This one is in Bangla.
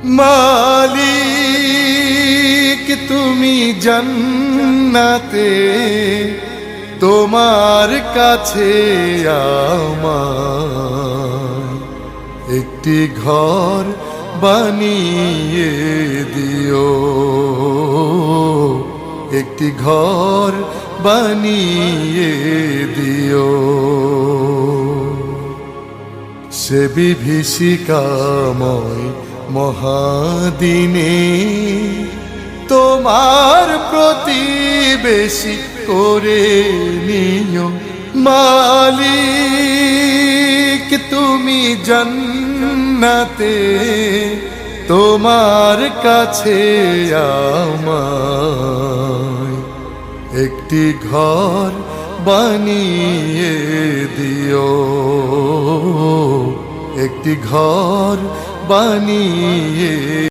মালিক তুমি জান্নাতে, তোমার কাছে আমার একটি ঘর বানিয়ে দিও, একটি ঘর বানিয়ে দিও। সে বিভীষিকাময় মহাদিনে তোমার প্রতিবেশী করে নিও। মালিক তুমি জান্নাতে, তোমার কাছে আমায় একটি ঘর বানিয়ে দিও, একটি ঘর বানিয়ে